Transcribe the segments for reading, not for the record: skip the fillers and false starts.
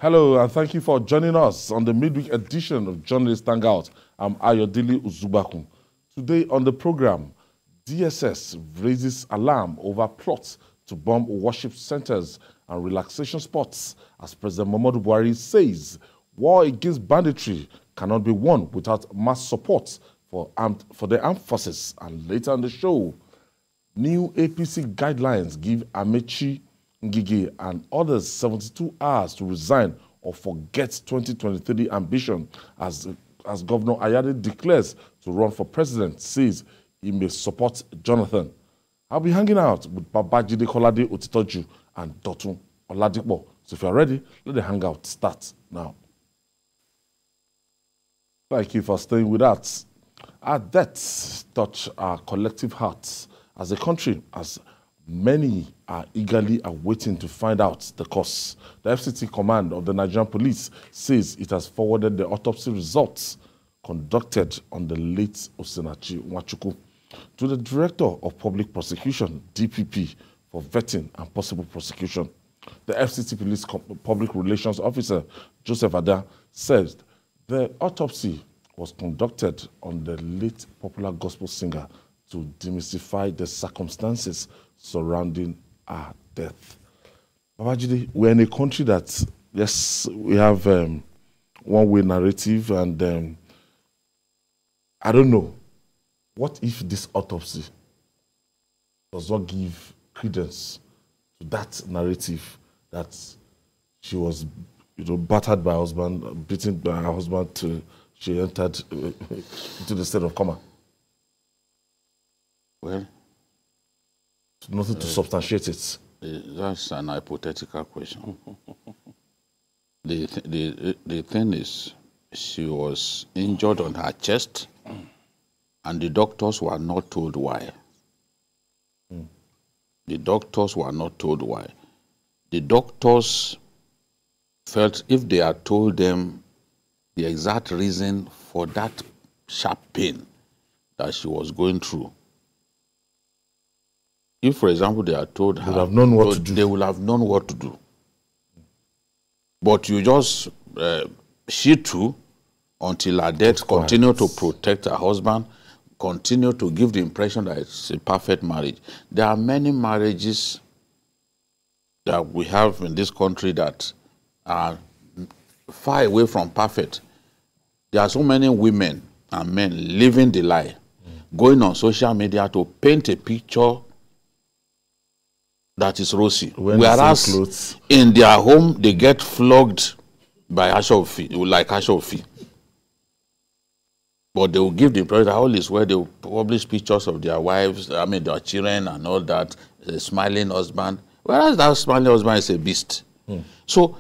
Hello, and thank you for joining us on the midweek edition of Journalist Hangout. I'm Ayodele Uzubakun. Today on the program, DSS raises alarm over plots to bomb worship centers and relaxation spots as President Muhammadu Buhari says war against banditry cannot be won without mass support for the armed forces. And later on the show, new APC guidelines give Amaechi, Ngige and others 72 hours to resign or forget 2023 ambition as Governor Ayade declares to run for president, says he may support Jonathan. I'll be hanging out with Babajide Kolade Otitoju and Dotun Oladipo. So if you're ready, let the hangout start now. Thank you for staying with us. Our deaths touch our collective hearts as a country, as many are eagerly awaiting to find out the cause. The FCT command of the Nigerian police says it has forwarded the autopsy results conducted on the late OSINACHI NWACHUKWU to the Director of Public Prosecution, DPP, for vetting and possible prosecution. The FCT Police Public Relations Officer, Joseph Ada, says the autopsy was conducted on the late popular gospel singer to demystify the circumstances surrounding our death. Babajide, we're in a country that, yes, we have one-way narrative, and I don't know, what if this autopsy does not give credence to that narrative that she was, battered by her husband, beaten by her husband till she entered into the state of coma? Well, nothing to substantiate it. That's an hypothetical question. The thing is, she was injured on her chest, and the doctors were not told why. The doctors were not told why. The doctors felt if they had told them the exact reason for that sharp pain that she was going through, if, for example, they had told her, they would have known what to do. They would have known what to do. But you just, she too, until her death, continue to protect her husband, continue to give the impression that it's a perfect marriage. There are many marriages that we have in this country that are far away from perfect. There are so many women and men living the lie, going on social media to paint a picture that is rosy. Whereas in their home, they get flogged by Ashofi, like Ashofi. But they will give the impression that all is where they will publish pictures of their wives, their children and all that, a smiling husband. Whereas that smiling husband is a beast. So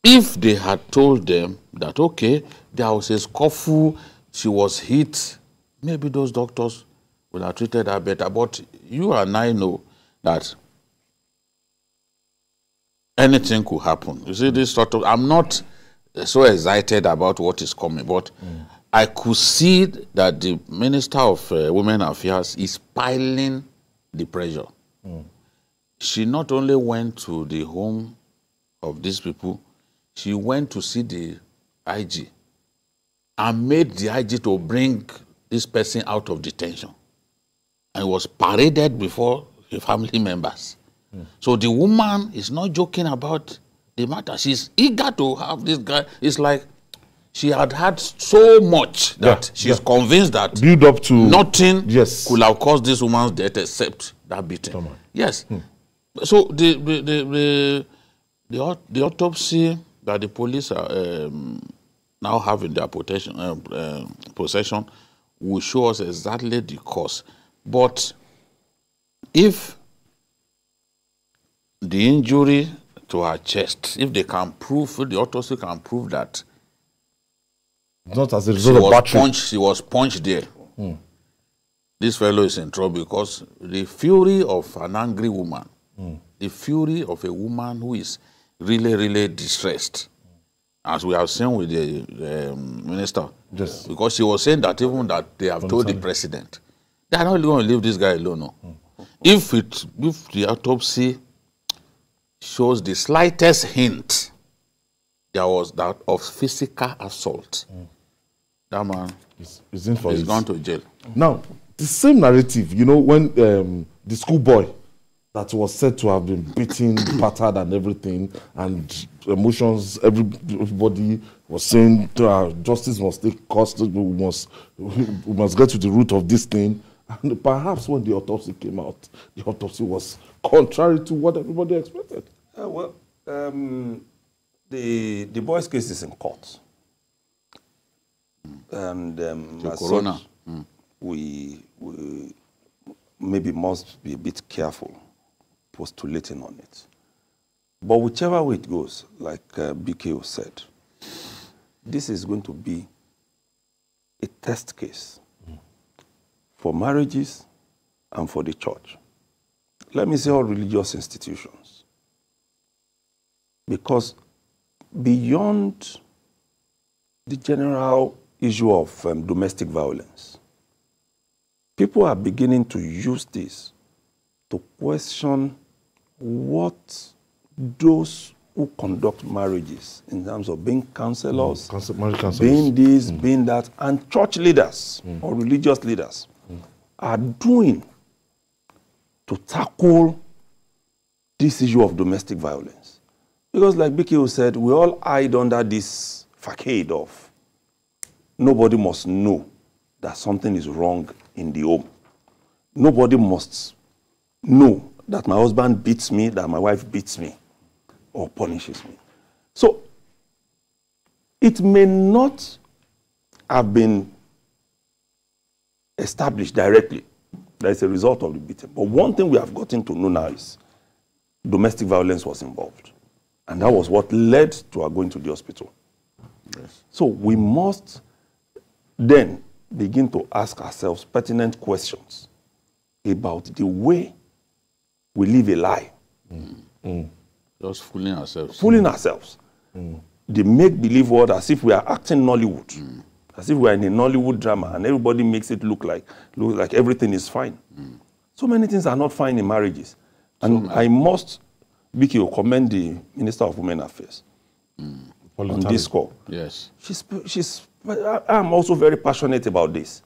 if they had told them that, okay, there was a scuffle, she was hit, maybe those doctors would have treated her better. But you and I know that anything could happen. You see, this sort of, I'm not so excited about what is coming, but I could see that the Minister of Women Affairs is piling the pressure. She not only went to the home of these people, she went to see the IG and made the IG to bring this person out of detention. And was paraded before the family members. So the woman is not joking about the matter. She's eager to have this guy. It's like she had had so much that she's convinced that build up to nothing could have caused this woman's death except that beating. Yes. So the autopsy that the police are now have in their possession will show us exactly the cause. But if the injury to her chest, if they can prove, if the autopsy can prove that not as a result of battery, she was punched there, this fellow is in trouble, because the fury of an angry woman, the fury of a woman who is really, really distressed, as we have seen with the minister, because she was saying that even that they have told the president, they are not going to leave this guy alone. No. If the autopsy shows the slightest hint there was that of physical assault. That man is in for it. He's gone to jail. Now, the same narrative, you know, when the schoolboy that was said to have been beaten, battered and everything, and emotions, everybody was saying justice must take cost, we must get to the root of this thing. And perhaps when the autopsy came out, the autopsy was contrary to what everybody expected. The boy's case is in court. And as corona. such, we maybe must be a bit careful postulating on it. But whichever way it goes, like BKO said, this is going to be a test case for marriages and for the church. Let me say all religious institutions. Because beyond the general issue of domestic violence, people are beginning to use this to question what those who conduct marriages in terms of being counselors, being this, being that, and church leaders or religious leaders are doing to tackle this issue of domestic violence. Because like BKO said, we all hide under this facade of nobody must know that something is wrong in the home. Nobody must know that my husband beats me, that my wife beats me or punishes me. So it may not have been established directly that it's a result of the beating. But one thing we have gotten to know now is domestic violence was involved. And that was what led to our going to the hospital. Yes. So we must then begin to ask ourselves pertinent questions about the way we live a lie. Just fooling ourselves. Fooling ourselves. The make-believe world as if we are acting Nollywood. As if we are in a Nollywood drama and everybody makes it look like everything is fine. So many things are not fine in marriages. And I must, BKO, commend the Minister of Women Affairs on this call. Yes. I'm also very passionate about this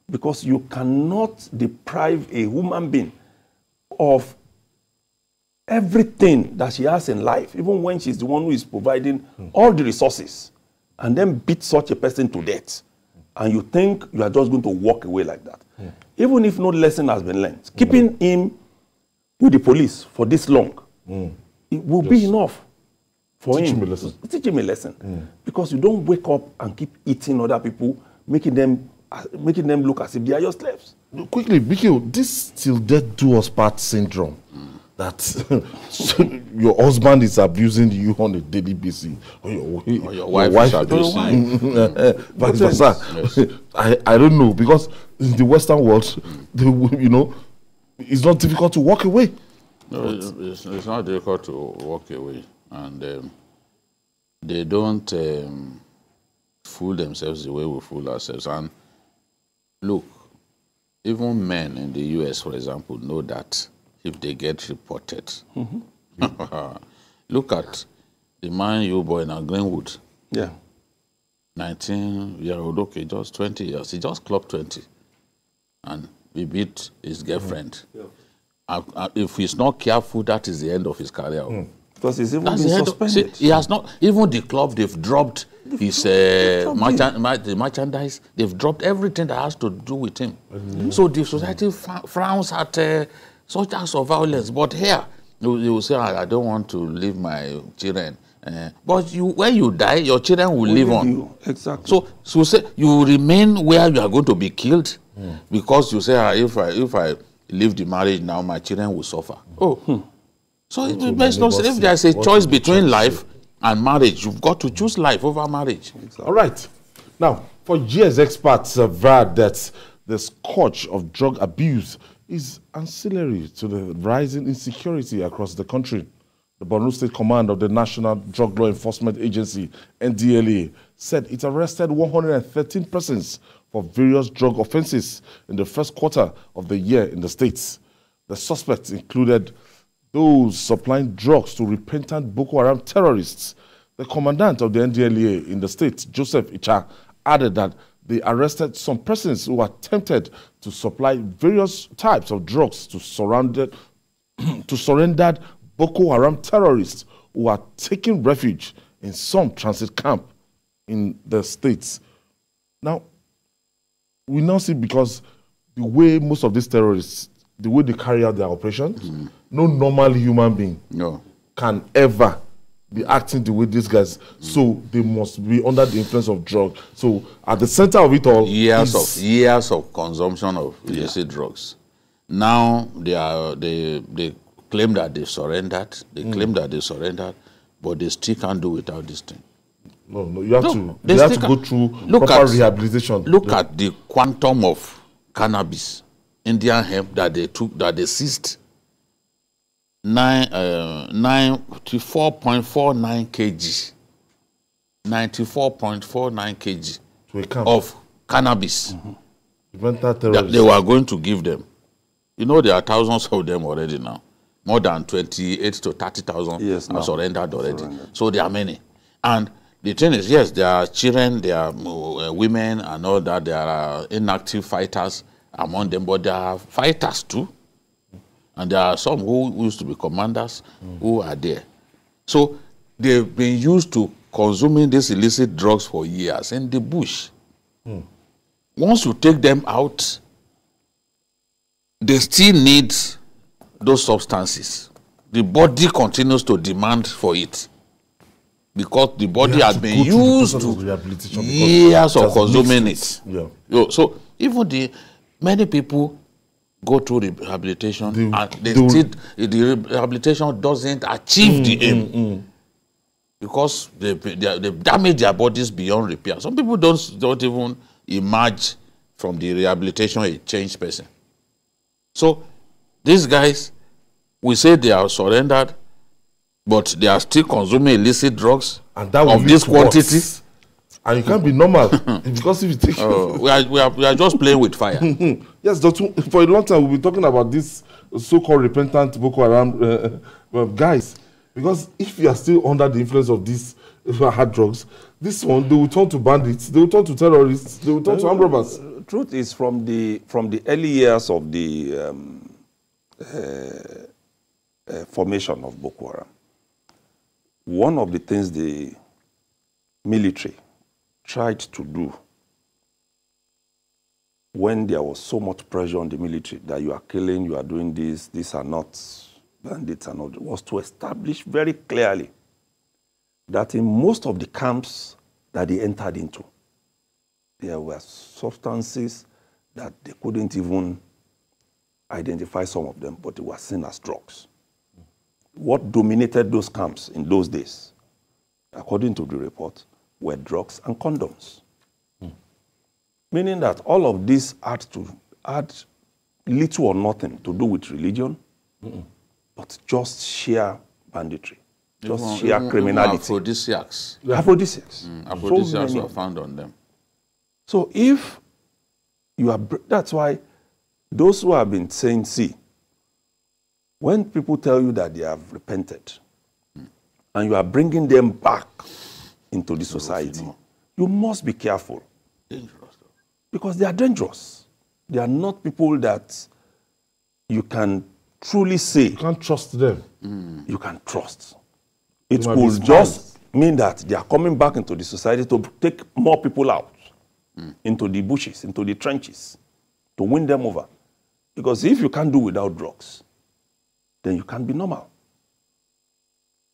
because you cannot deprive a human being of everything that she has in life, even when she's the one who is providing all the resources, and then beat such a person to death. And you think you are just going to walk away like that. Even if no lesson has been learned, keeping him with the police for this long, it will be enough for him. Teach him a lesson. Because you don't wake up and keep eating other people, making them look as if they are your slaves. Quickly, BKO, this still death do us part syndrome. That your husband is abusing you on a daily basis, or your wife is abusing vice versa. I don't know, because in the Western world, you know, it's not difficult to walk away. No, it's not difficult to walk away, and they don't fool themselves the way we fool ourselves. And look, even men in the US, for example, know that if they get reported. Look at the man you boy in Greenwood. Yeah. 19-year-old, okay, just 20 years. He just clocked 20. And he beat his girlfriend. If he's not careful, that is the end of his career. Because he's even been suspended. He has not, even the club, they've dropped his the merchandise. They've dropped everything that has to do with him. So the society frowns at such acts of violence. But here, you will say, I don't want to leave my children. But when you die, your children will live on. Exactly. So say you remain where you are going to be killed because you say, if I leave the marriage now, my children will suffer. So it makes no sense. If there's a choice between life and marriage, you've got to choose life over marriage. Exactly. All right. Now, for years, experts have vowed that the scourge of drug abuse is ancillary to the rising insecurity across the country. The Borno State Command of the National Drug Law Enforcement Agency, NDLEA, said it arrested 113 persons for various drug offenses in the first quarter of the year in the states. The suspects included those supplying drugs to repentant Boko Haram terrorists, The commandant of the NDLEA in the state, Joseph Icha, added that they arrested some persons who attempted to supply various types of drugs to surrendered Boko Haram terrorists who are taking refuge in some transit camp in the states. Now, we now see, because the way most of these terrorists, the way they carry out their operations, no normal human being can ever be acting the way these guys. So they must be under the influence of drugs. So at the center of it all, years of consumption of illicit drugs. Now they claim that they surrendered. They claim that they surrendered, but they still can't do without this thing. No, you have to go through proper rehabilitation. Look at the quantum of cannabis, Indian hemp that they took, that they seized. 94.49 kg. 94.49 kg of cannabis that they were going to give them. You know, there are thousands of them already now. More than 28 to 30,000 are surrendered already. So there are many. And the thing is, yes, there are children, there are women and all that. There are inactive fighters among them, but there are fighters too. And there are some who used to be commanders who are there. So they've been used to consuming these illicit drugs for years in the bush. Once you take them out, they still need those substances. The body continues to demand for it, because the body has been used to years of consuming it. So even many people go through rehabilitation and the rehabilitation doesn't achieve the aim because they damage their bodies beyond repair. Some people don't even emerge from the rehabilitation a changed person. So these guys, we say they are surrendered, but they are still consuming illicit drugs of this quantity. And you can't be normal because if you take we are just playing with fire. Yes, for a long time we've been talking about this so-called repentant Boko Haram guys, because if you are still under the influence of these hard drugs, this one, they will turn to bandits, they will turn to terrorists, they will turn to armed robbers. Truth is, from the early years of the formation of Boko Haram, one of the things the military tried to do when there was so much pressure on the military that you are killing, you are doing this, these are not bandits and all, was to establish very clearly that in most of the camps that they entered into, there were substances that they couldn't even identify some of them, but they were seen as drugs. What dominated those camps in those days, according to the report, were drugs and condoms. Meaning that all of this had little or nothing to do with religion, but just sheer banditry, just sheer criminality. Aphrodisiacs. Aphrodisiacs. Aphrodisiacs were found on them. So if you are, that's why those who have been saying, see, when people tell you that they have repented, and you are bringing them back into the society, you must be careful. Dangerous. Because they are dangerous. They are not people that you can truly say. You can't trust them. You can trust. It could just mean that they are coming back into the society to take more people out, into the bushes, into the trenches, to win them over. Because if you can't do without drugs, then you can't be normal.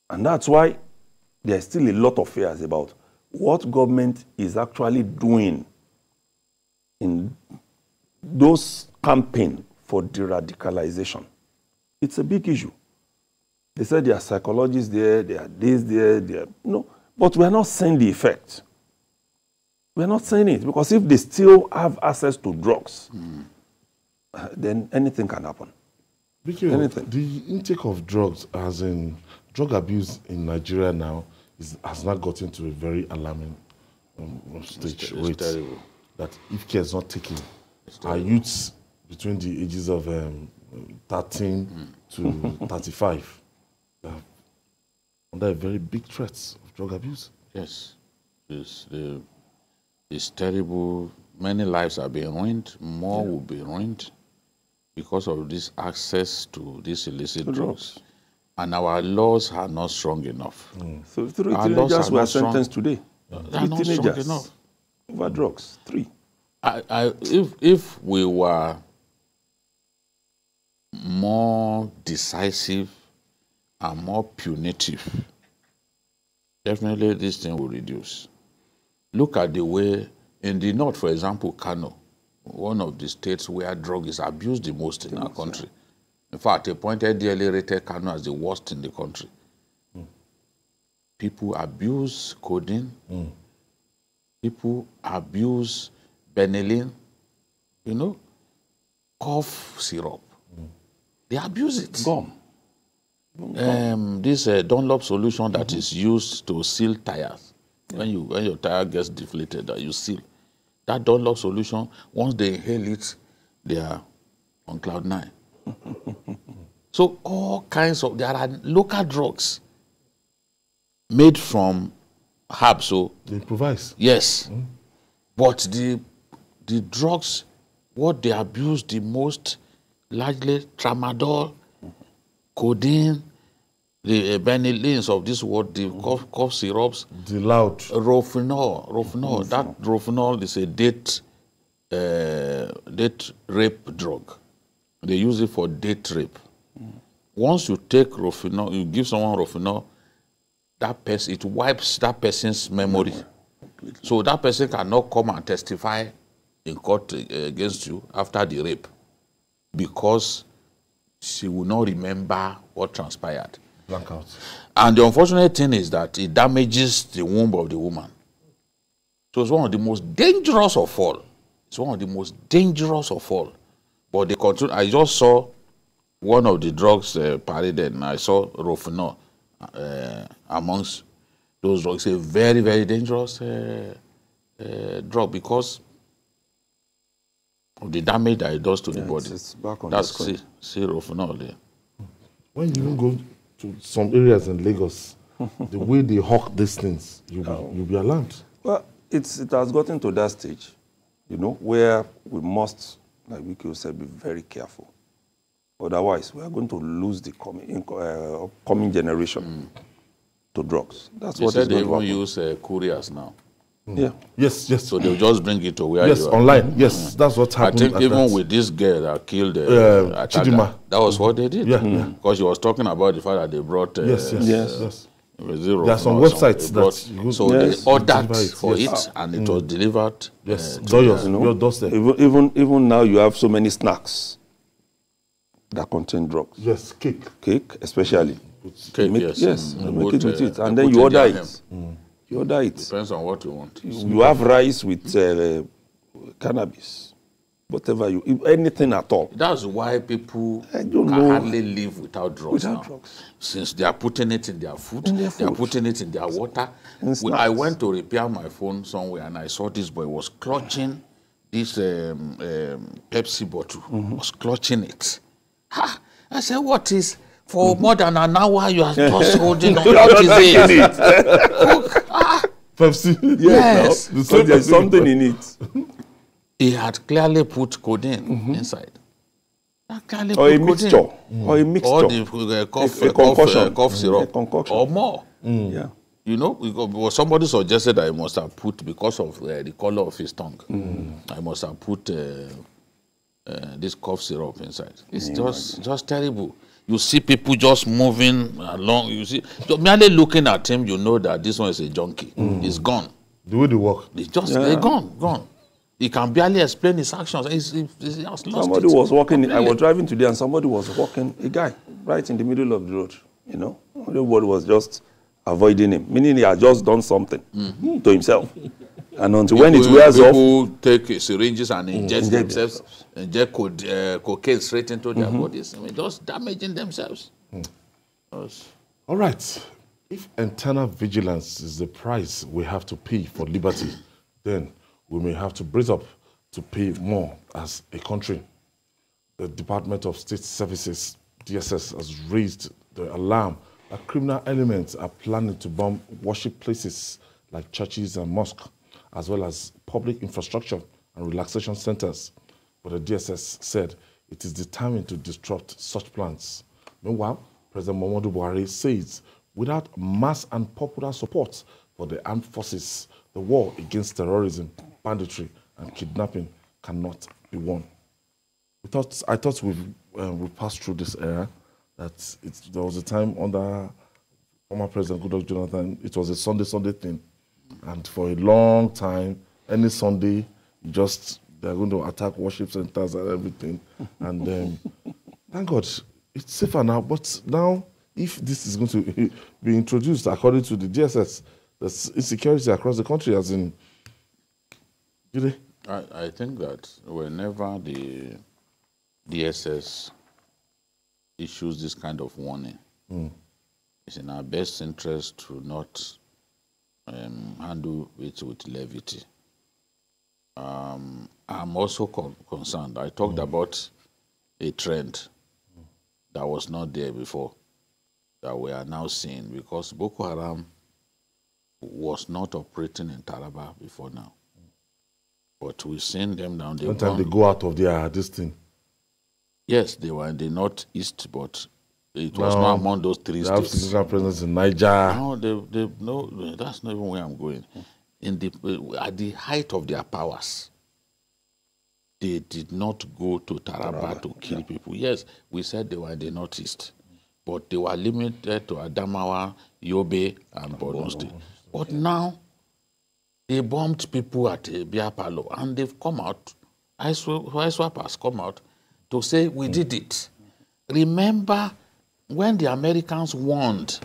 And that's why there's still a lot of fears about what government is actually doing in those campaigns for de-radicalization. It's a big issue. They said there are psychologists there, there are this there, no, but we are not seeing the effect. We are not seeing it, because if they still have access to drugs, then anything can happen. Anything. The intake of drugs, as in drug abuse in Nigeria now, has not gotten to a very alarming stage. It's terrible. That if care is not taken, our youths between the ages of 13 to 35 under a very big threat of drug abuse. Yes. It's terrible. Many lives are being ruined. More will be ruined because of this access to these illicit drugs. And our laws are not strong enough. So 3 teenagers were sentenced today. They are not strong enough. Over drugs, 3. If we were more decisive and more punitive, definitely this thing will reduce. Look at the way, in the north, for example, Kano, one of the states where drug is abused the most in our country. In fact, a point NDLEA rated Kano as the worst in the country. People abuse codeine. People abuse Benylin, you know, cough syrup. They abuse it. Gum. This Dunlop solution that is used to seal tires. When your tire gets deflated, you seal. That Dunlop solution, once they inhale it, they are on cloud 9. So all kinds of, there are local drugs made from herbs. So they improvise. Yes. But the drugs, what they abuse the most, largely tramadol, codeine, the benylins of this world, the cough syrups, the loud rofinol. That rofinol is a date rape drug. They use it for date rape. Once you take rofinol, you give someone rofinol, that person, it wipes that person's memory. So that person cannot come and testify in court against you after the rape because she will not remember what transpired. Blackout. And the unfortunate thing is that it damages the womb of the woman. So it's one of the most dangerous of all. It's one of the most dangerous of all. But they continue. I just saw one of the drugs paraded, and I saw rofinol amongst those drugs. It's a very, very dangerous drug because of the damage that it does to the body. It's back on That's rofinol there. When you even go to some areas in Lagos, the way they hawk these things, you'll be alarmed. Well, it has gotten to that stage, you know, where we must, like Wiki said, be very careful. Otherwise, we are going to lose the coming generation to drugs. That's what they even use couriers now. Yeah. Yes. So they'll just bring it to where you are. Online. Yes, that's what happened. I think even with this girl that killed Chidima, that was what they did. Because she was talking about the fact that they brought... Yes. There are some websites they ordered for it and it was delivered. Yes, your doorstep. Even now you have so many snacks that contain drugs. Yes, cake especially. Cake, make it with it, and then you order it. You order it. Depends on what you want. You have rice with cannabis, whatever anything at all. That's why people can hardly live without drugs now. Since they are putting it in their food, they are putting it in their water. When I went to repair my phone somewhere and I saw this boy was clutching this Pepsi bottle, was clutching it. I said, what is... For more than an hour, you are just holding on. What is it? Pepsi. Yes. So there's something in it. He had clearly put codeine inside. Or a mixture. Or the cough syrup. Or more. Yeah. You know, somebody suggested I must have put, because of the color of his tongue, I must have put this cough syrup inside. It's just terrible. You see people just moving along. You see, merely looking at him, you know that this one is a junkie. He's gone. The way they walk. They're gone. He can barely explain his actions. He's lost somebody was walking. I was driving today, and somebody was walking. A guy right in the middle of the road. You know, everybody was just avoiding him, meaning he had just done something to himself. And until when it wears off, people take syringes and inject themselves, inject cocaine straight into their bodies. I mean, just damaging themselves. All right. If internal vigilance is the price we have to pay for liberty, then we may have to brace up to pay more as a country. The Department of State Services, DSS, has raised the alarm that criminal elements are planning to bomb worship places like churches and mosques, as well as public infrastructure and relaxation centers. But the DSS said it is determined to disrupt such plans. Meanwhile, President Muhammadu Buhari says without mass and popular support for the armed forces, the war against terrorism, banditry, and kidnapping cannot be won. I thought we passed through this era, that there was a time under former President Goodluck Jonathan, it was a Sunday thing. And for a long time, any Sunday, they're going to attack worship centers and everything. And thank God, it's safer now. But now, if this is going to be introduced according to the DSS, there's insecurity across the country, as in, I think that whenever the DSS issues this kind of warning, it's in our best interest to not handle it with levity. I'm also concerned. I talked about a trend that was not there before, that we are now seeing, because Boko Haram was not operating in Taraba before now. But we've seen them down there. Sometimes they go out of this thing. Yes, they were in the northeast, but it was not among those three they states. Have significant presence in Niger. No, that's not even where I'm going. At the height of their powers, they did not go to Taraba to kill people. Yes, we said they were in the northeast, but they were limited to Adamawa, Yobe, and Borno State. But now, they bombed people at Biapalo, and they've come out, ISWAP has come out to say, we did it. Remember when the Americans warned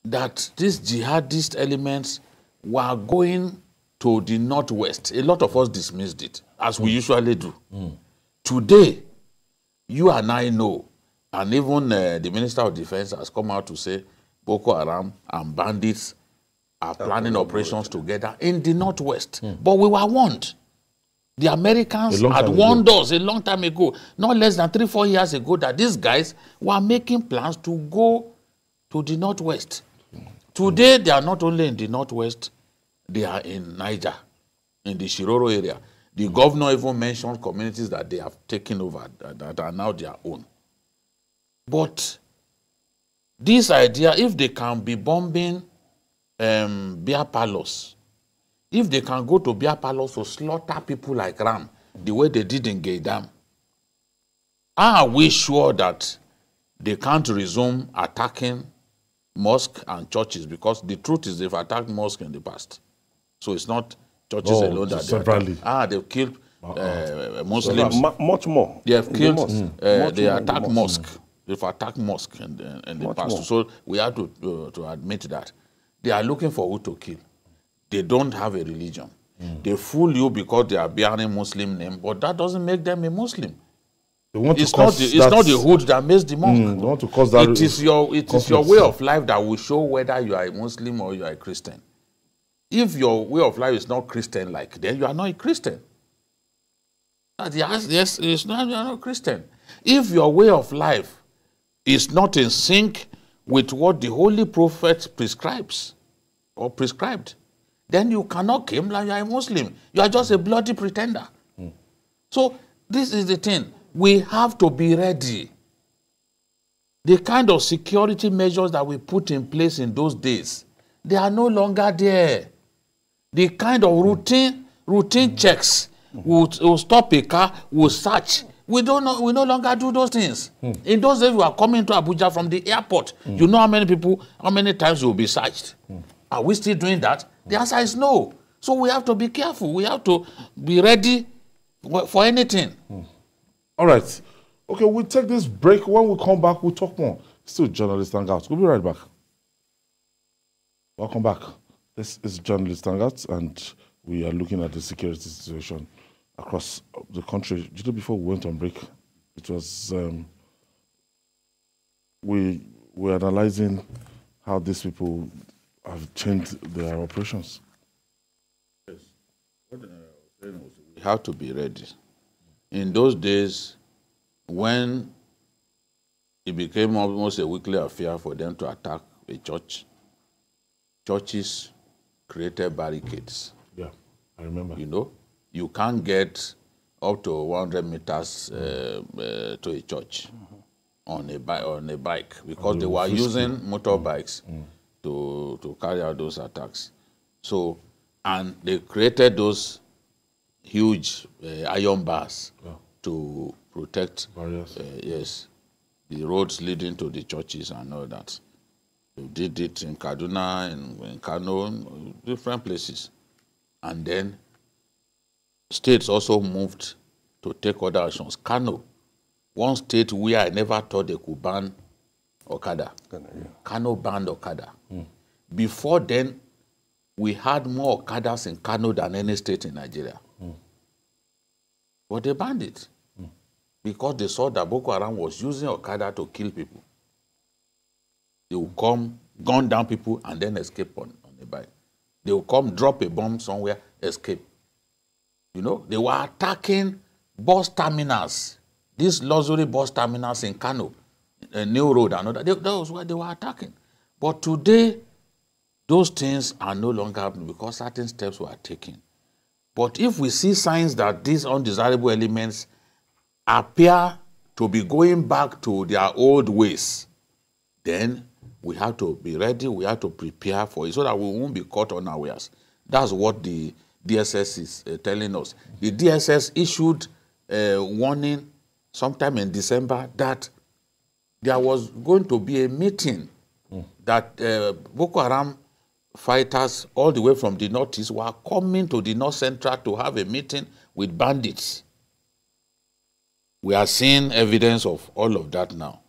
that these jihadist elements were going to the northwest, a lot of us dismissed it, as we usually do. Today, you and I know, and even the Minister of Defense has come out to say Boko Haram and bandits are planning operations together in the northwest. But we were warned. The Americans had warned us a long time ago, not less than 3-4 years ago, that these guys were making plans to go to the northwest. Today, they are not only in the northwest, they are in Niger, in the Shiroro area. The governor even mentioned communities that they have taken over, that are now their own. But this idea, if they can be bombing beer parlors, if they can go to beer parlors to slaughter people like ram, the way they did in Gaydam, are we sure that they can't resume attacking mosques and churches? Because the truth is they've attacked mosques in the past. So it's not churches alone that they attack. They've killed Muslims. Much more. They have killed, they attack mosques. They've attacked mosques in the past. More. So we have to admit that. They are looking for who to kill. They don't have a religion. They fool you because they are bearing Muslim name, but that doesn't make them a Muslim. It's not the hood that makes the monk. They want to cause that. It is your way of life that will show whether you are a Muslim or you are a Christian. If your way of life is not Christian-like, then you are not a Christian. Yes, it's not, you are not a Christian. If your way of life is not in sync with what the Holy Prophet prescribes or prescribed, then you cannot claim like you are a Muslim. You are just a bloody pretender. So this is the thing. We have to be ready. The kind of security measures that we put in place in those days, they are no longer there. The kind of routine checks will stop a car, will search. We no longer do those things. In those days, we are coming to Abuja from the airport. You know how many times you will be searched. Are we still doing that? The answer is no. So we have to be careful. We have to be ready for anything. All right. Okay, we'll take this break. When we come back, we'll talk more. Still Journalist Hangouts. We'll be right back. Welcome back. This is Journalist Hangouts, and we are looking at the security situation across the country. Just before we went on break, it was we were analyzing how these people have changed their operations. Yes. We have to be ready. In those days, when it became almost a weekly affair for them to attack a church. Churches created barricades. Yeah, I remember. You know, you can't get up to 100 meters to a church on a bike because they were using motorbikes to carry out those attacks. So, and they created those huge iron bars to protect yes, the roads leading to the churches and all that. They did it in Kaduna, in Kano, in different places. And then states also moved to take other actions. Kano, one state where I never thought they could ban Okada. Kano banned Okada. Before then, we had more Okadas in Kano than any state in Nigeria. But they banned it because they saw that Boko Haram was using Okada to kill people. They will come, gun down people, and then escape on a bike. They will come, drop a bomb somewhere, escape. You know, they were attacking bus terminals, these luxury bus terminals in Kano, New Road and all that. That was where they were attacking. But today, those things are no longer happening because certain steps were taken. But if we see signs that these undesirable elements appear to be going back to their old ways, then we have to be ready, we have to prepare for it so that we won't be caught unawares. That's what the DSS is telling us. The DSS issued a warning sometime in December that there was going to be a meeting that Boko Haram fighters all the way from the northeast were coming to the north central to have a meeting with bandits. We are seeing evidence of all of that now.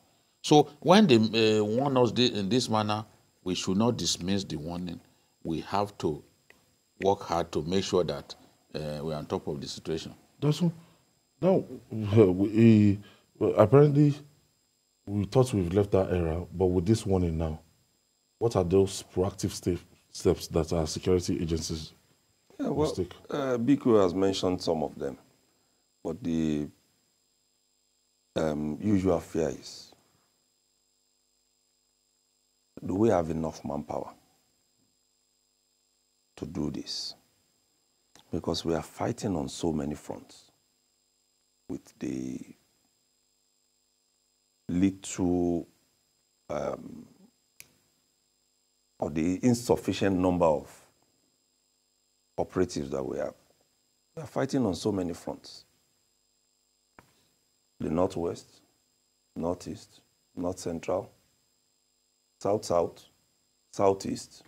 So when they warn us in this manner, we should not dismiss the warning. We have to work hard to make sure that we're on top of the situation. Now, apparently, we thought we've left that era, but with this warning now, what are those proactive steps that our security agencies must take? Biko has mentioned some of them, but the usual fear is, do we have enough manpower to do this? Because we are fighting on so many fronts with the little or the insufficient number of operatives that we have. We are fighting on so many fronts. The Northwest, Northeast, North Central, South-South, Southeast.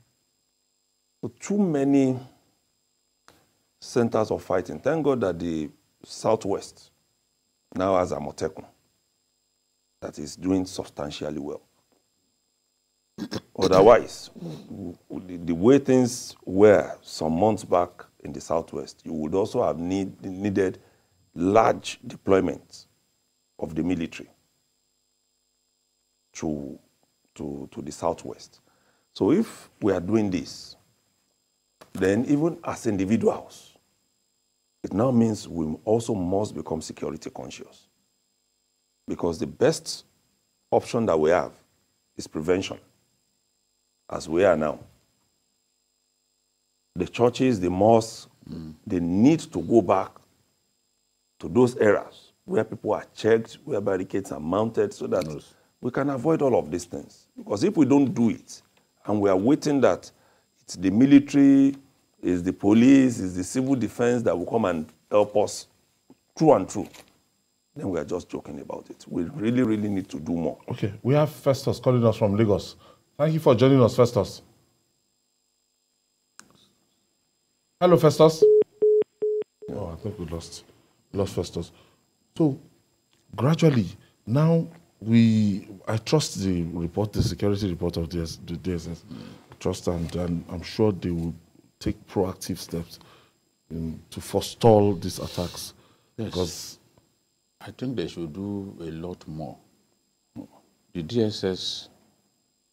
So too many centers of fighting. Thank God that the Southwest now has Amotekun that is doing substantially well. Otherwise, the way things were some months back in the Southwest, you would also have needed large deployments of the military to the Southwest. So if we are doing this, then even as individuals, it now means we also must become security conscious. Because the best option that we have is prevention, as we are now. The churches, the mosques, they need to go back to those areas where people are checked, where barricades are mounted, so that we can avoid all of these things. Because if we don't do it, and we are waiting that it's the military, it's the police, it's the civil defense that will come and help us through and through, then we are just joking about it. We really, really need to do more. Okay, we have Festus calling us from Lagos. Thank you for joining us, Festus. Hello, Festus. Oh, I think we lost Festus. So, gradually, now I trust the report, the security report of the DSS. I trust and I'm sure they will take proactive steps to forestall these attacks. Yes. Because I think they should do a lot more. The DSS,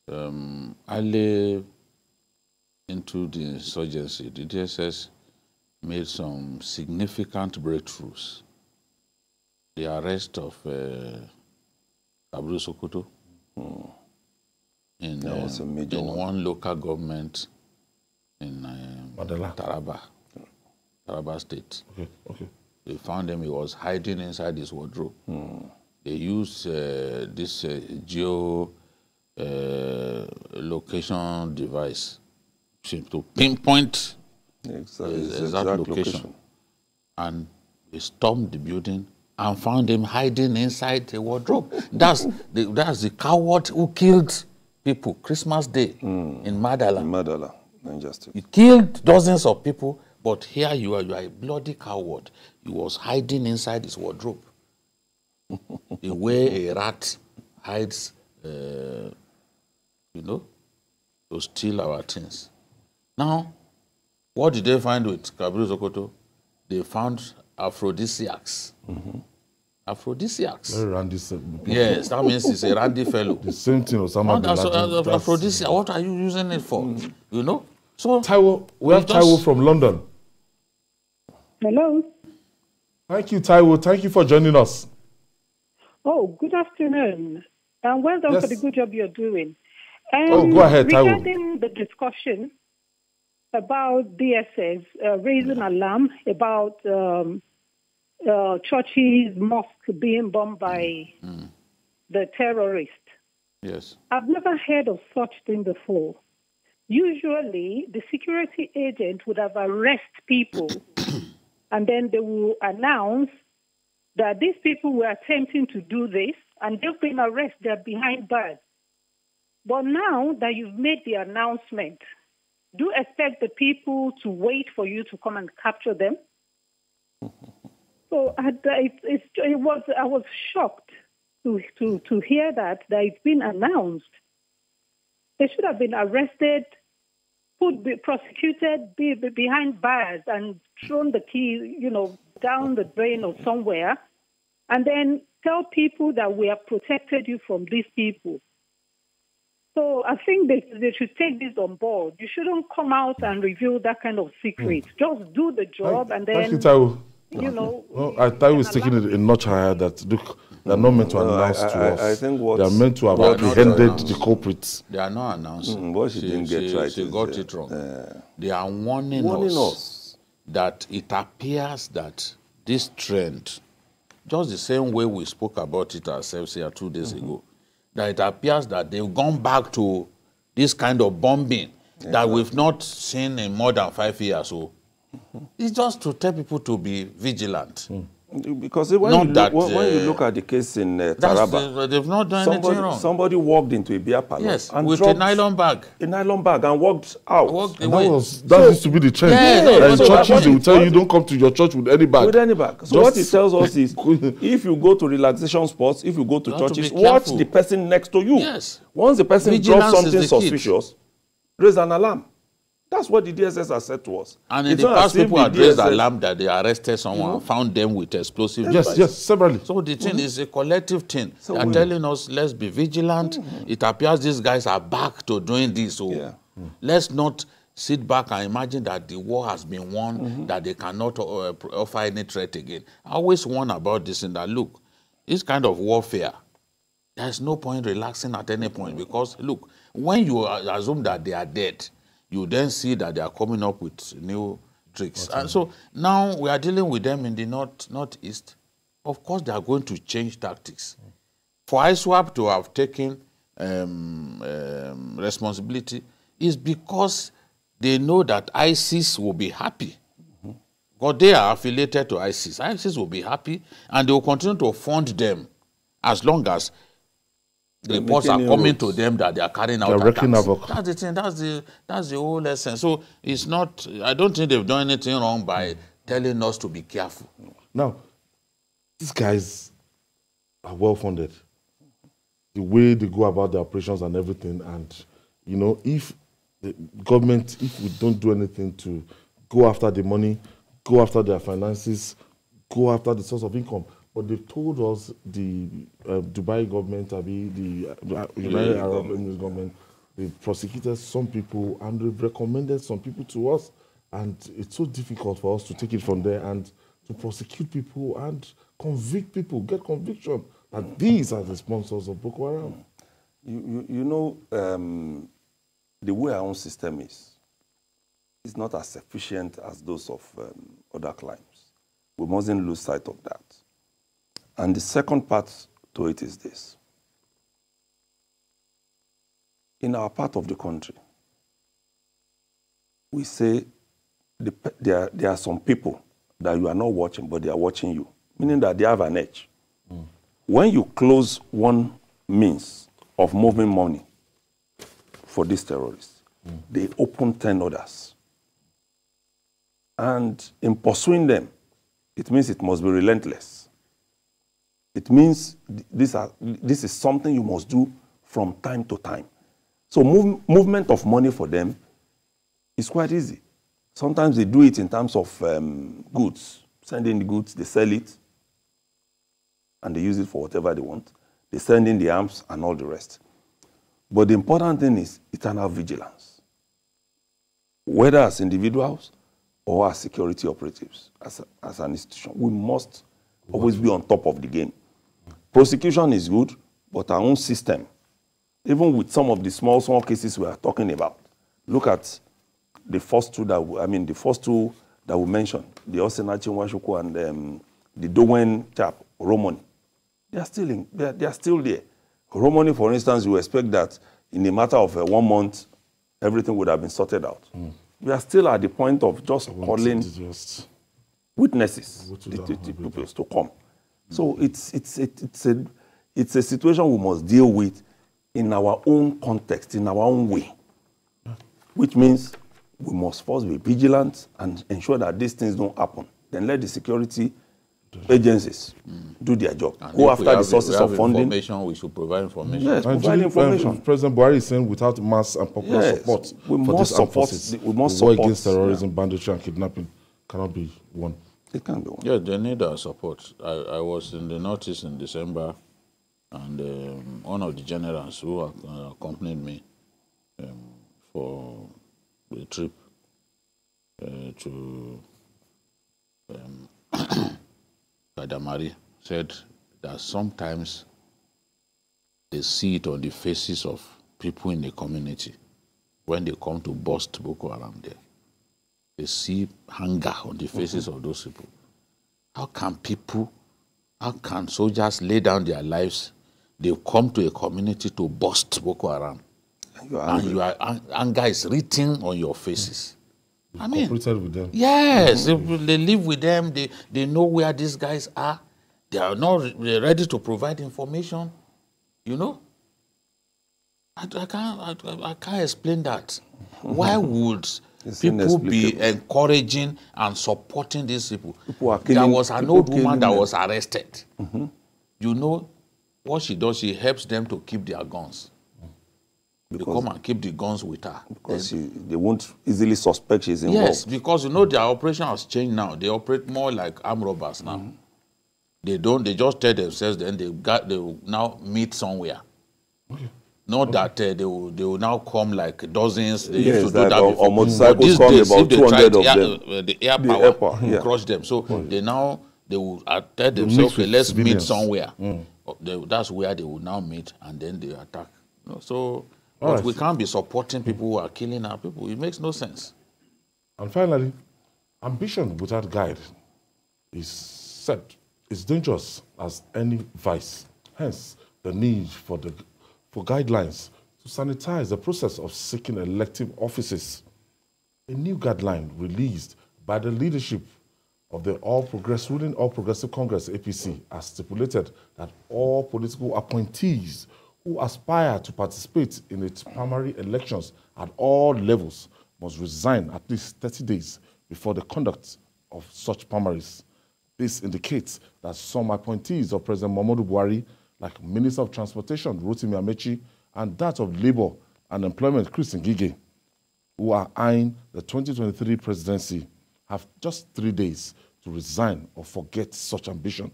early into the insurgency, the DSS made some significant breakthroughs. The arrest of Kabru Sokoto, in one local government in Taraba State. Okay. They found him, he was hiding inside his wardrobe. They used this location device to pinpoint the exact location. And they stormed the building and found him hiding inside the wardrobe. That's the coward who killed people Christmas Day in Madala. He killed dozens of people, but here you are a bloody coward. He was hiding inside his wardrobe. The way a rat hides, to steal our things. Now, what did they find with Kabru Sokoto? They found aphrodisiacs. Aphrodisiacs. Very randy. Yes, that means he's a randy fellow. The same thing Osama bin Laden. Aphrodisiac, what are you using it for? You know? So Taiwo, we have Taiwo from London. Hello. Thank you, Taiwo. Thank you for joining us. Oh, good afternoon. And well done for the good job you're doing. Go ahead, Taiwo. Regarding the discussion about DSS raising alarm about churches, mosques being bombed by the terrorists. Yes. I've never heard of such thing before. Usually, the security agent would have arrested people and then they will announce that these people were attempting to do this and they've been arrested, they're behind bars. But now that you've made the announcement, do you expect the people to wait for you to come and capture them? So I was shocked to hear that it's been announced. They should have been arrested, prosecuted, be behind bars, and thrown the key, down the drain or somewhere, and then tell people that we have protected you from these people. So I think they should take this on board. You shouldn't come out and reveal that kind of secret. Just do the job and then, thank you, Taiwo. Taiwo is taking it a notch higher that, look, they're not meant to announce to us. I think they are meant to have apprehended the culprits. They are not announcing. What she didn't get right. She got it wrong. They are warning us that it appears that this trend, just the same way we spoke about it ourselves here 2 days ago, that it appears that they've gone back to this kind of bombing that we've not seen in more than 5 years. So it's just to tell people to be vigilant. Because when you look at the case in Taraba, they've not done anything wrong. Somebody walked into a beer parlor and with a nylon bag. A nylon bag and walked out. That used to be the trend. In churches, they will tell you don't come to your church with any bag. With any bag. So what it tells us is, if you go to relaxation spots, if you go to churches, watch the person next to you. Yes. Once the person drops something suspicious, raise an alarm. That's what the DSS has said to us. And in the past, people had raised alarm that they arrested someone, found them with explosive devices. Yes, severally. So the thing is a collective thing. So they are telling us, let's be vigilant. It appears these guys are back to doing this. So let's not sit back and imagine that the war has been won, that they cannot offer any threat again. I always warn about this in that, look, this kind of warfare, there's no point relaxing at any point because, look, when you assume that they are dead, you then see that they are coming up with new tricks. And so now we are dealing with them in the northeast. Of course, they are going to change tactics. For ISWAP to have taken responsibility is because they know that ISIS will be happy. Because they are affiliated to ISIS. ISIS will be happy and they will continue to fund them as long as the reports are coming to them that they are carrying out attacks. That's the thing. That's the whole essence. So it's not. I don't think they've done anything wrong by telling us to be careful. Now, these guys are well funded. The way they go about their operations and everything, and if the government, if we don't do anything to go after the money, go after their finances, go after the source of income. But they've told us the Dubai government, the United Arab Emirates government, they've prosecuted some people and they've recommended some people to us. And it's so difficult for us to take it from there and to prosecute people and convict people, get conviction. that these are the sponsors of Boko Haram. You know, the way our own system is not as efficient as those of other climes. We mustn't lose sight of that. And the second part to it is this. In our part of the country, we say there are some people that you are not watching, but they are watching you, meaning that they have an edge. When you close one means of moving money for these terrorists, they open 10 others. And in pursuing them, it means it must be relentless. It means this is something you must do from time to time. So movement of money for them is quite easy. Sometimes they do it in terms of goods. Send in the goods, they sell it, and they use it for whatever they want. They send in the arms and all the rest. But the important thing is eternal vigilance. Whether as individuals or as security operatives, as an institution, we must always be on top of the game. Prosecution is good, but our own system, even with some of the small cases we are talking about, look at the first two that we mentioned, the OSINACHI, NWACHUKWU, and the Dowen chap, Romani. They are still there. Romani, for instance, you expect that in a matter of 1 month, everything would have been sorted out. We are still at the point of just calling witnesses, the people to come. So it's a situation we must deal with in our own context, in our own way, which means we must first be vigilant and ensure that these things don't happen. Then let the security agencies do their job. And go after the sources of funding. We should provide information. Yes, provide information. President Buhari is saying without mass and popular support, we must support against terrorism, banditry, and kidnapping cannot be won. It can be won. Yeah, they need our support. I was in the Northeast in December, and one of the generals who accompanied me for the trip to Kadamari said that sometimes they see it on the faces of people in the community when they come to bust Boko Haram there. They see hunger on the faces of those people. How can soldiers lay down their lives? They come to a community to bust Boko Haram. And anger is written on your faces. I mean, cooperated with them. Yes, they live with them. They know where these guys are. They are not ready to provide information. You know, I can't explain that. Why would people be encouraging and supporting these people? There was an old woman that was arrested. You know what she does? She helps them to keep their guns. They come and keep the guns with her. Because they won't easily suspect she's involved. Yes, because you know their operation has changed now. They operate more like armed robbers now. They just tell themselves then they will now meet somewhere. Okay. Not that they will now come like dozens. They used to do that before. Or motorcycles come about 200 of them. The air power will crush them. So they will tell themselves, okay, let's meet somewhere. That's where they will now meet, and then they attack. So but we can't be supporting people who are killing our people. It makes no sense. And finally, ambition without guide is dangerous as any vice. Hence, the need for guidelines to sanitize the process of seeking elective offices. A new guideline released by the leadership of the ruling All Progressive Congress, APC, has stipulated that all political appointees who aspire to participate in its primary elections at all levels must resign at least 30 days before the conduct of such primaries. This indicates that some appointees of President Muhammadu Buhari, like Minister of Transportation Rotimi Amaechi, and that of Labour and Employment Ngige, who are eyeing the 2023 presidency, have just 3 days to resign or forget such ambition.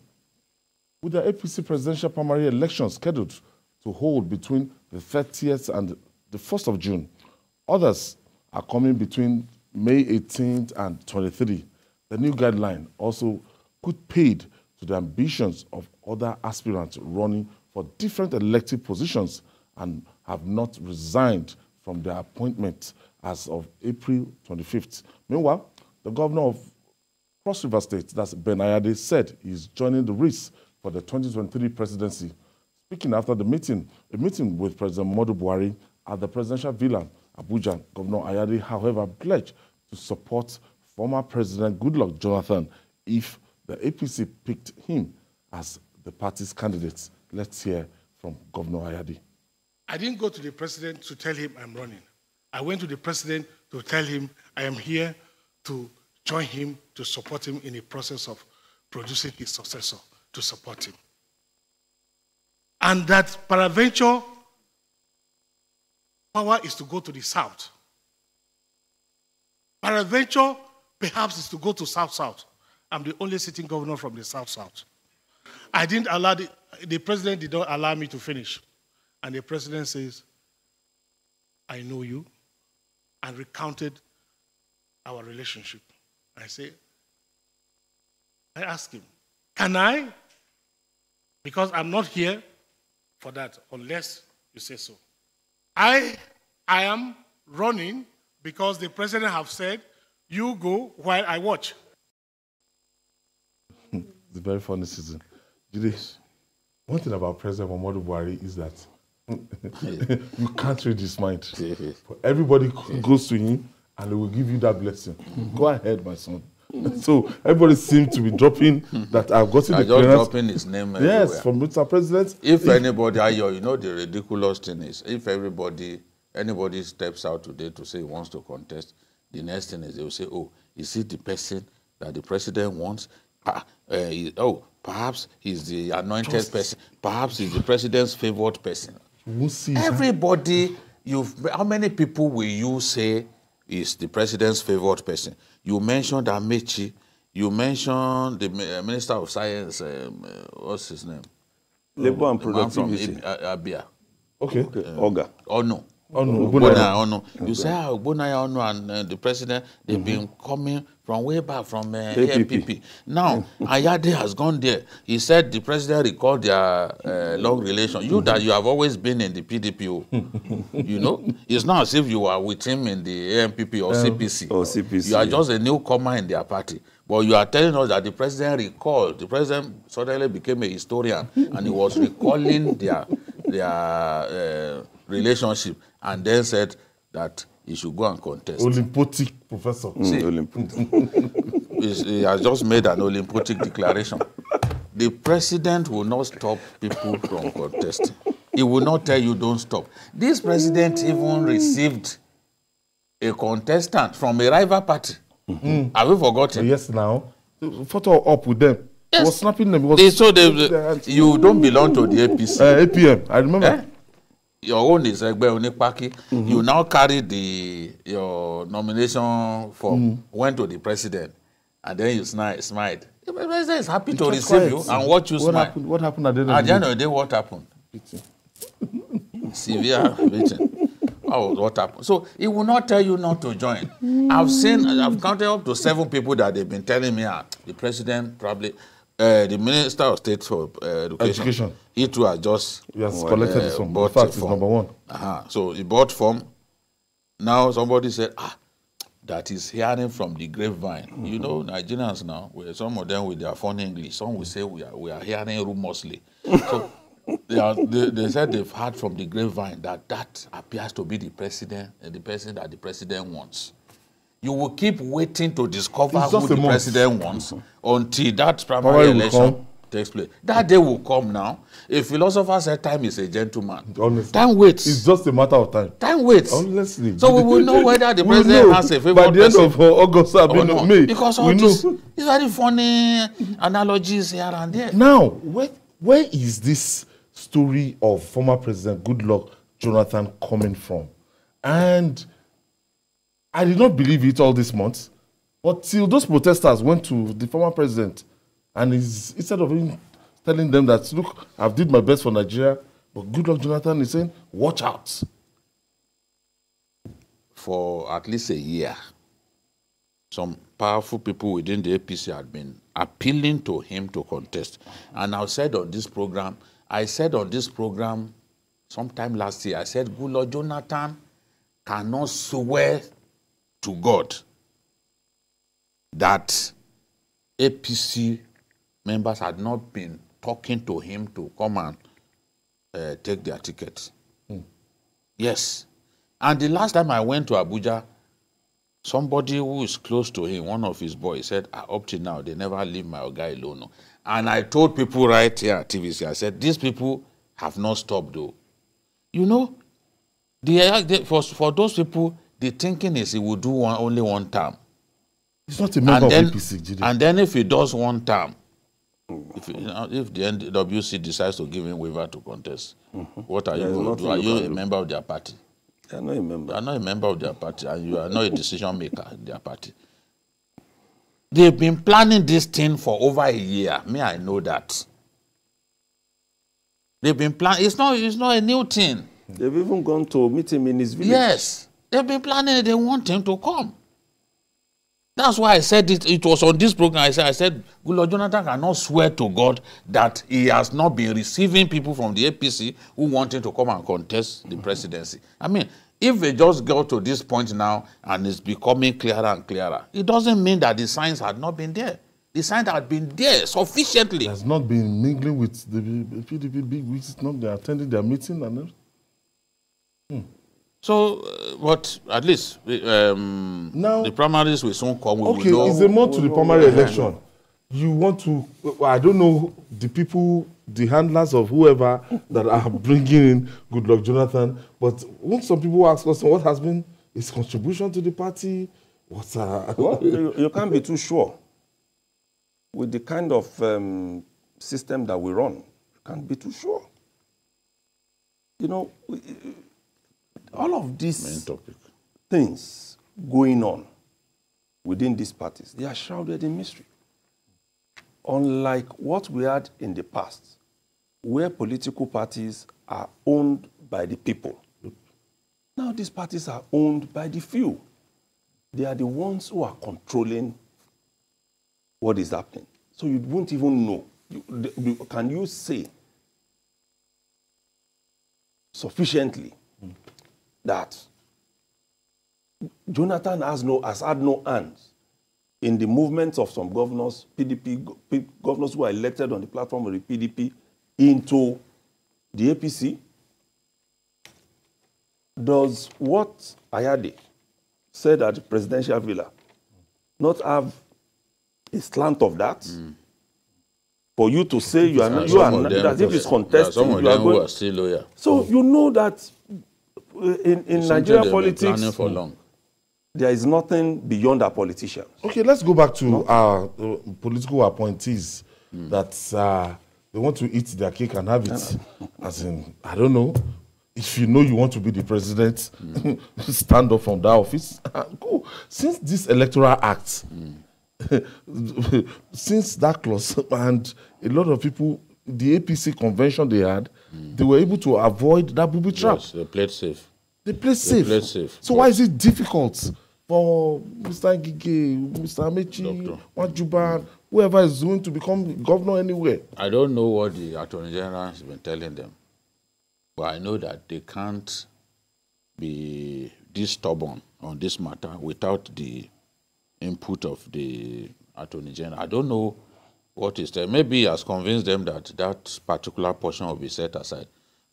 With the APC presidential primary elections scheduled to hold between the 30th and the 1st of June, others are coming between May 18th and 23. The new guideline also could pave to the ambitions of other aspirants running for different elective positions and have not resigned from their appointment as of April 25th. Meanwhile, the governor of Cross River State, that's Ben Ayade, said he's joining the race for the 2023 presidency. Speaking after the meeting, a meeting with President Buhari at the presidential villa, Abuja, Governor Ayade, however, pledged to support former President Goodluck Jonathan if the APC picked him as the party's candidate. Let's hear from Governor Ayade. I didn't go to the president to tell him I'm running. I went to the president to tell him I am here to join him, to support him in the process of producing his successor, to support him. And that peradventure, power is to go to the south. Peradventure, perhaps, is to go to south-south. I'm the only sitting governor from the south-south. I didn't allow, the president did not allow me to finish. And the president says, I know you, and recounted our relationship. I asked him, can I? Because I'm not here for that, unless you say so. I am running because the president have said, you go while I watch. It's a very funny season. One thing about President Muhammadu Buhari is that you can't read his mind. Everybody goes to him and they will give you that blessing. Go ahead, my son. So everybody seems to be dropping that I've gotten the clearance. Just dropping his name everywhere. Yes, from Mr. President. If anybody, you know the ridiculous thing is, if anybody steps out today to say he wants to contest, the next thing is they will say, oh, is he the person that the president wants? Perhaps he's the anointed person. Perhaps he's the president's favored person. Everybody, how many people will you say is the president's favored person? You mentioned Amaechi. You mentioned the Minister of Science. What's his name? Labor and Productivity. From Abia. Okay. Oga. Oh no. You say Ogbonaya and the president, they've been coming from way back from APP. Now, Ayade has gone there. He said the president recalled their long relation. You that you have always been in the PDP, you know? It's not as if you are with him in the AMPP or CPC. Or CPC. You are just a newcomer in their party. But you are telling us that the president recalled. The president suddenly became a historian and he was recalling their relationship and then said that he should go and contest. Olympotic professor. He has just made an Olympotic declaration. The president will not stop people from contesting. He will not tell you don't stop. This president even received a contestant from a rival party. Have you forgotten? Yes, now. Photo up with them. Yes. He was snapping them. You don't belong to the APC. APM, I remember. Your own is Egbe Onipaki. You now carry your nomination form, went to the president, and then you smiled. The president is happy to receive you and watch you smile. What happened at the end of the day? What happened? Severe beating. Oh, what happened? So he will not tell you not to join. I've counted up to 7 people that they've been telling me, the president probably, the Minister of State for Education. He too has just collected this one. Bought fact, form. Number 1. So he bought form. Now somebody said, that is hearing from the grapevine. You know, Nigerians now, some of them with their funny English, some will say we are hearing rumorsly. So they said they've heard from the grapevine that appears to be the president and the person that the president wants. You will keep waiting to discover who the president wants until that primary election takes place. That day will come now. A philosopher said time is a gentleman. Honestly. Time waits. It's just a matter of time. Time waits. Honestly. So we will know whether the president has a favorite by the end of August, May. Because all these very funny analogies here and there. Now, where is this story of former President Goodluck Jonathan coming from? And I did not believe it all this month, but till those protesters went to the former president and instead of him telling them that, look, I've did my best for Nigeria, but Goodluck Jonathan is saying, watch out. For at least a year, some powerful people within the APC had been appealing to him to contest. And I said on this program, sometime last year, I said, Goodluck Jonathan cannot swear to God that APC members had not been talking to him to come and take their tickets. Yes. And the last time I went to Abuja, somebody who is close to him, one of his boys, said, up to now, they never leave my guy alone. And I told people right here at TVC, I said, these people have not stopped, though. You know, for those people, the thinking is he will do only one term. He's not a member of APC, Jide. And then if he does one term, if the NWC decides to give him waiver to contest, what are you going to do? Are you a member of their party? You are not a member. You are not a member of their party, and you are not a decision maker in their party. They've been planning this thing for over a year. Me, I know that. They've been planning. It's not a new thing. They've even gone to meet him in his village. Yes. They've been planning it. They want him to come. That's why I said it was on this program. I said, Goodluck Jonathan cannot swear to God that he has not been receiving people from the APC who want him to come and contest the presidency. I mean, if they just go to this point now and it's becoming clearer and clearer, it doesn't mean that the signs had not been there. The signs had been there sufficiently. He has not been mingling with the PDP big wigs. It's not attending their meeting and everything. So, but at least now the primaries will soon come. Okay, is there more to the primary election? You want to, I don't know, the people, the handlers of whoever that are bringing in Goodluck Jonathan, but won't some people ask us what has been his contribution to the party? Well, you can't be too sure. With the kind of system that we run, you can't be too sure. You know, all of these things going on within these parties, they are shrouded in mystery. Unlike what we had in the past, where political parties are owned by the people. Now these parties are owned by the few. They are the ones who are controlling what is happening. So you won't even know. Can you say sufficiently that Jonathan has had no hands in the movements of some governors, PDP governors who are elected on the platform of the PDP into the APC? Does what Ayade said at the presidential villa not have a slant of that? For you to say you are not, as if it's contested. Some of them who are still loyal. So you know that in Nigerian politics, for long. There is nothing beyond our politicians. Okay, let's go back to our political appointees that they want to eat their cake and have it. As in, I don't know, if you know you want to be the president, stand up from that office. Go. Since this electoral act, since that clause, and a lot of people, the APC convention they had, they were able to avoid that booby trap. Yes, they played safe. They played safe. So why is it difficult for Mr. Ngige, Mr. Amaechi, Nwachukwwu, whoever is going to become governor anywhere? I don't know what the Attorney General has been telling them, but I know that they can't be this stubborn on this matter without the input of the Attorney General. I don't know what is there. Maybe he has convinced them that that particular portion will be set aside.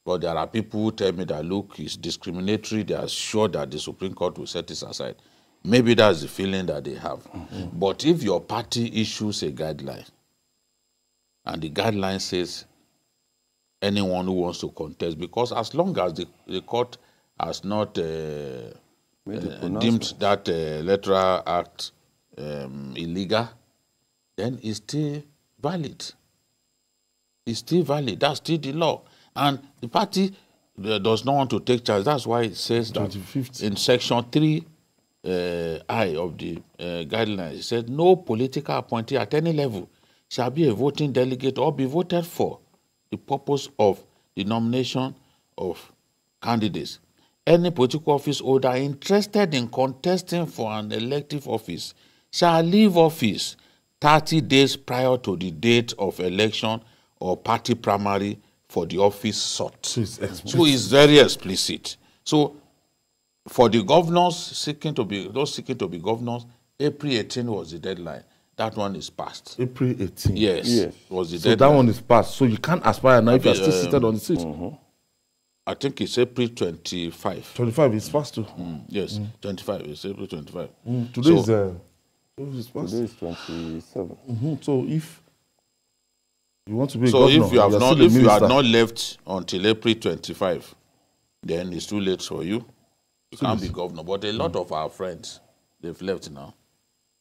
But there are people who tell me that, look, it's discriminatory. They are sure that the Supreme Court will set this aside. Maybe that's the feeling that they have. But if your party issues a guideline, and the guideline says anyone who wants to contest, because as long as the court has not deemed that electoral act illegal, then it's still valid. It's still valid. That's still the law. And the party does not want to take charge. That's why it says that in Section 3I of the guidelines, it said no political appointee at any level shall be a voting delegate or be voted for the purpose of the nomination of candidates. Any political office holder interested in contesting for an elective office shall leave office 30 days prior to the date of election or party primary for the office sought. So it's very explicit. So for the governors seeking to be, those seeking to be governors, April 18 was the deadline. That one is passed. April 18. Yes. Was the So deadline. that one is passed. So you can't aspire now if you're still seated on the seat. I think it's April 25. 25 is passed too. Yes, 25. It's April 25. Today is Today is 27. So if you want to be a So governor, if you have you're not, still a if you had minister. not left until April 25, then it's too late for you. You can't be governor. But a lot of our friends, they've left now.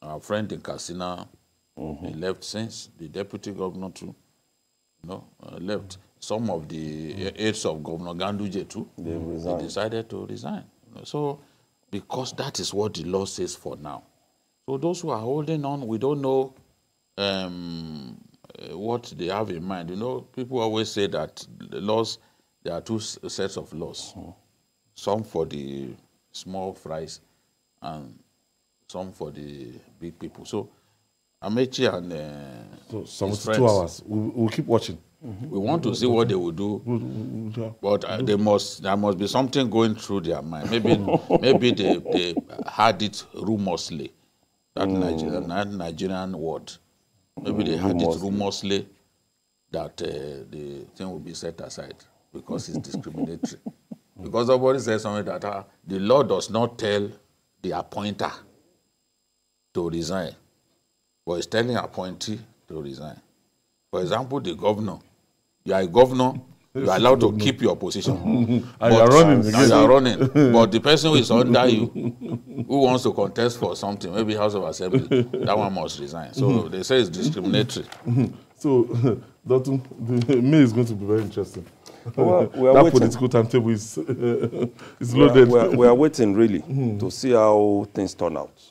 Our friend in Katsina, he left since. The deputy governor too, left. Some of the aides of Governor Ganduje too, they decided to resign. So, because that is what the law says for now. So those who are holding on, we don't know what they have in mind. You know, people always say that the laws, there are two sets of laws. Some for the small fries and some for the big people. So Amaechi and so 72 hours. We'll keep watching. We want to see what they will do, but there must be something going through their mind. Maybe they had it rumorsly, that Nigerian word. Maybe they had it rumorsly that the thing will be set aside because it's discriminatory. Because somebody said something that the law does not tell the appointer to resign, but it's telling appointee to resign. For example, the governor. You are a governor, you are allowed to keep your position. And you are running. You are running. But the person who is under you, who wants to contest for something, maybe House of Assembly, that one must resign. So they say it's discriminatory. So, Dr. May is going to be very interesting. Well, that political timetable is loaded. We are waiting really to see how things turn out.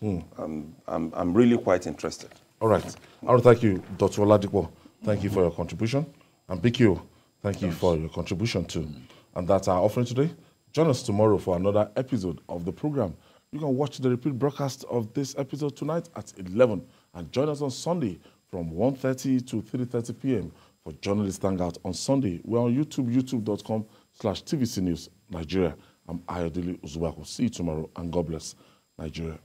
I'm really quite interested. All right. I want to thank you, Dr. Oladipo. Thank you for your contribution. And BQ, thank you for your contribution too. And that's our offering today. Join us tomorrow for another episode of the program. You can watch the repeat broadcast of this episode tonight at 11. And join us on Sunday from 1:30 to 3:30 p.m. for Journalist Hangout on Sunday. We're on YouTube, youtube.com/TVC News Nigeria. I'm Ayodele Uzuwaku. See you tomorrow and God bless Nigeria.